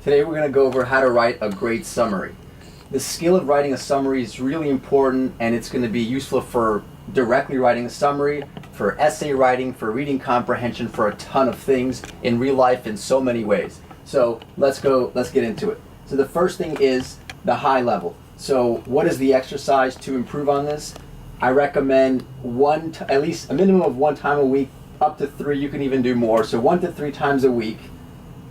Today we're going to go over how to write a great summary. The skill of writing a summary is really important, and it's going to be useful for directly writing a summary, for essay writing, for reading comprehension, for a ton of things in real life in so many ways. So let's get into it. So the first thing is the high level. So what is the exercise to improve on this? I recommend at least a minimum of 1 time a week, up to 3, you can even do more. So 1 to 3 times a week,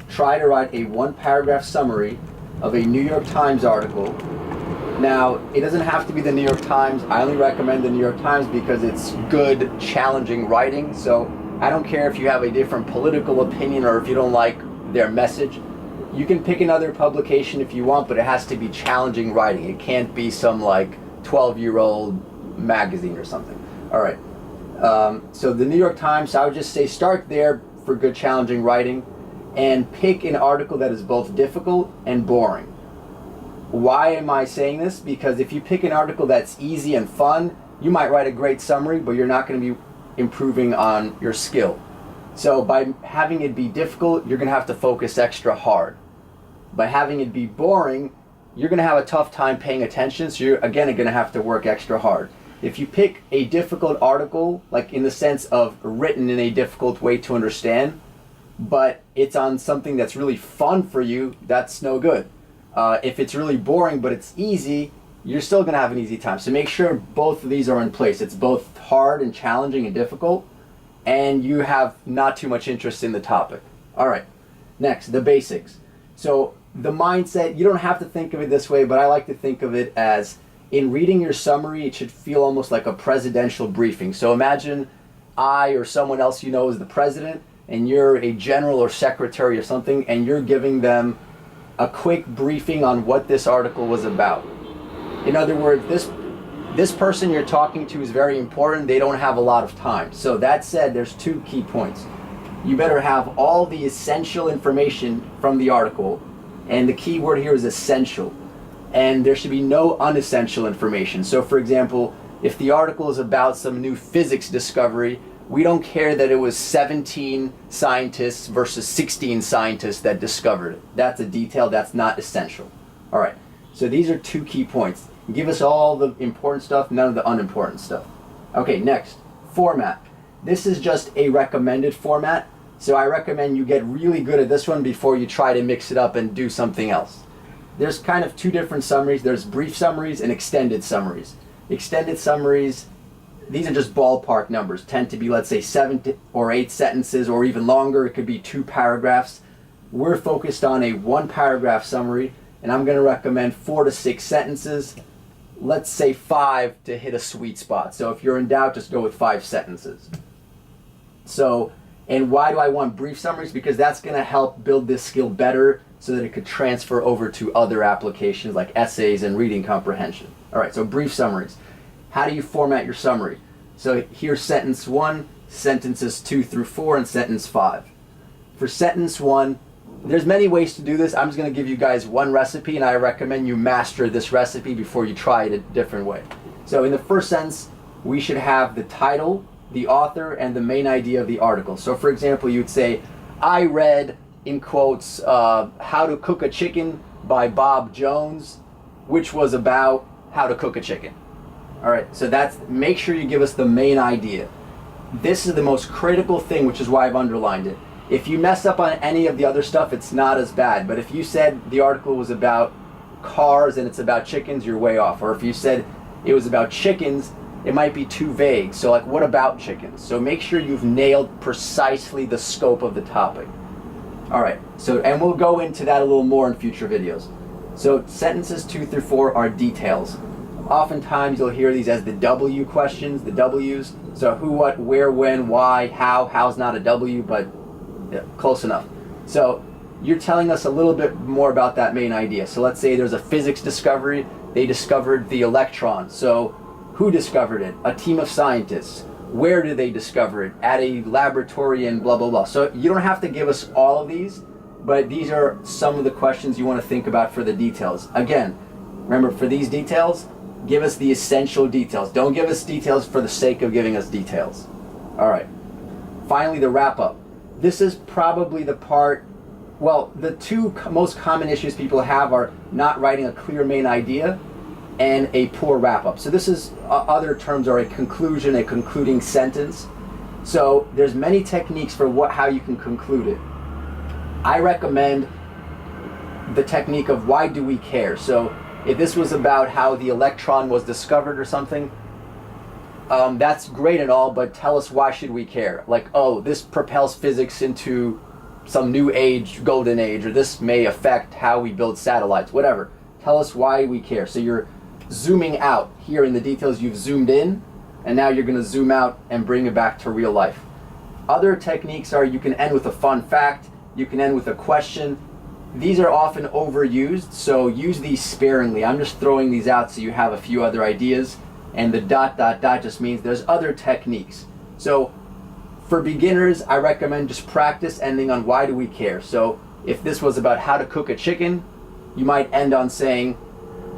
try to write a 1-paragraph summary of a New York Times article. Now, it doesn't have to be the New York Times. I only recommend the New York Times because it's good, challenging writing. So I don't care if you have a different political opinion or if you don't like their message. You can pick another publication if you want, but it has to be challenging writing. It can't be some like 12-year-old magazine or something. All right. So the New York Times, I would just say start there for good, challenging writing, and pick an article that is both difficult and boring. Why am I saying this? Because if you pick an article that's easy and fun, you might write a great summary, but you're not going to be improving on your skill. So by having it be difficult, you're going to have to focus extra hard. By having it be boring, you're going to have a tough time paying attention, so you're again going to have to work extra hard. If you pick a difficult article, like in the sense of written in a difficult way to understand, but it's on something that's really fun for you, that's no good. If it's really boring but it's easy, you're still going to have an easy time. So make sure both of these are in place. It's both hard and challenging and difficult, and you have not too much interest in the topic. All right, next, the basics. So the mindset, you don't have to think of it this way, but I like to think of it as, in reading your summary, it should feel almost like a presidential briefing. So imagine I or someone else you know is the president, and you're a general or secretary or something, and you're giving them a quick briefing on what this article was about. In other words, this person you're talking to is very important. They don't have a lot of time. So that said, there's 2 key points. You better have all the essential information from the article, and the key word here is essential. And there should be no unessential information. So for example, if the article is about some new physics discovery, we don't care that it was 17 scientists versus 16 scientists that discovered it. That's a detail, that's not essential. All right, so these are 2 key points. Give us all the important stuff, none of the unimportant stuff. Okay, next, format. This is just a recommended format, so I recommend you get really good at this one before you try to mix it up and do something else. There's kind of 2 different summaries. There's brief summaries and extended summaries. Extended summaries, these are just ballpark numbers, tend to be, let's say, 7 or 8 sentences, or even longer. It could be 2 paragraphs. We're focused on a 1-paragraph summary, and I'm going to recommend 4 to 6 sentences. Let's say 5 to hit a sweet spot. So if you're in doubt, just go with 5 sentences. So, and why do I want brief summaries? Because that's going to help build this skill better so that it could transfer over to other applications like essays and reading comprehension. All right, so brief summaries. How do you format your summary? So here's sentence 1, sentences 2 through 4, and sentence 5. For sentence 1, there's many ways to do this. I'm just going to give you guys one recipe, and I recommend you master this recipe before you try it a different way. So in the first sentence, we should have the title, the author, and the main idea of the article. So for example, you'd say, I read, in quotes, How to Cook a Chicken by Bob Jones, which was about how to cook a chicken. All right, so make sure you give us the main idea. This is the most critical thing, which is why I've underlined it. If you mess up on any of the other stuff, it's not as bad. But if you said the article was about cars and it's about chickens, you're way off. Or if you said it was about chickens, it might be too vague. So like, what about chickens? So make sure you've nailed precisely the scope of the topic. All right, and we'll go into that a little more in future videos. So sentences 2 through 4 are details. Oftentimes you'll hear these as the W questions, the W's. So who, what, where, when, why, how. How's not a W, but yeah, close enough. So you're telling us a little bit more about that main idea. So let's say there's a physics discovery. They discovered the electron. So who discovered it? A team of scientists. Where did they discover it? At a laboratory and blah, blah, blah. So you don't have to give us all of these, but these are some of the questions you want to think about for the details. Again, remember, for these details, give us the essential details. Don't give us details for the sake of giving us details. All right. Finally, the wrap-up. This is probably the part Well, the two most common issues people have are not writing a clear main idea and a poor wrap-up. So this is, other terms are a conclusion, a concluding sentence. So there's many techniques for how you can conclude it. I recommend the technique of why do we care? So if this was about how the electron was discovered or something, that's great and all, but tell us why should we care? Like, oh, this propels physics into some new age, golden age, or this may affect how we build satellites, whatever. Tell us why we care. So you're zooming out. Here in the details you've zoomed in, and now you're going to zoom out and bring it back to real life. Other techniques are you can end with a fun fact, you can end with a question. These are often overused, so use these sparingly. I'm just throwing these out so you have a few other ideas, and the ... just means there's other techniques. So for beginners, I recommend just practice ending on why do we care. So if this was about how to cook a chicken, you might end on saying,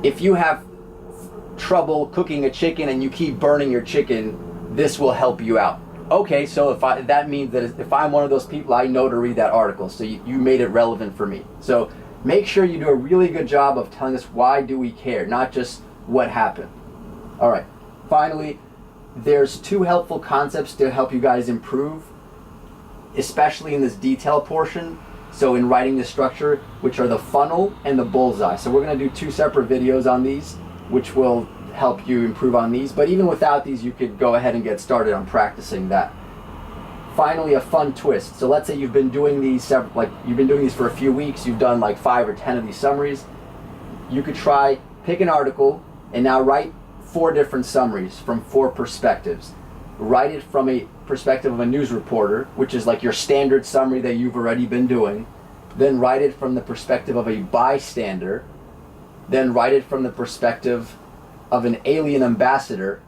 if you have trouble cooking a chicken and you keep burning your chicken, this will help you out. Okay, so that means that if I'm one of those people, I know to read that article, so you made it relevant for me. So make sure you do a really good job of telling us why do we care, not just what happened. All right, finally, there's two helpful concepts to help you guys improve, especially in this detail portion. So in writing the structure, which are the funnel and the bullseye. So we're going to do two separate videos on these, which will help you improve on these. But even without these, you could go ahead and get started on practicing that. Finally, a fun twist. So let's say you've been doing these you've been doing these for a few weeks. You've done like 5 or 10 of these summaries. You could pick an article and now write 4 different summaries from 4 perspectives. Write it from a perspective of a news reporter, which is like your standard summary that you've already been doing. Then write it from the perspective of a bystander. Then write it from the perspective of an alien ambassador.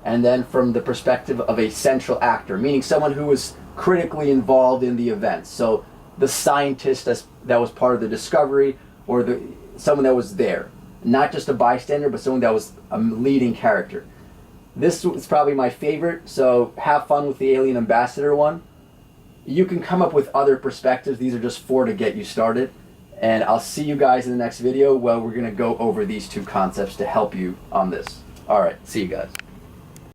And then from the perspective of a central actor, meaning someone who was critically involved in the events. So the scientist that was part of the discovery, or someone that was there. Not just a bystander, but someone that was a leading character. This is probably my favorite, so have fun with the alien ambassador one. You can come up with other perspectives. These are just 4 to get you started. And I'll see you guys in the next video where we're going to go over these 2 concepts to help you on this. All right, see you guys.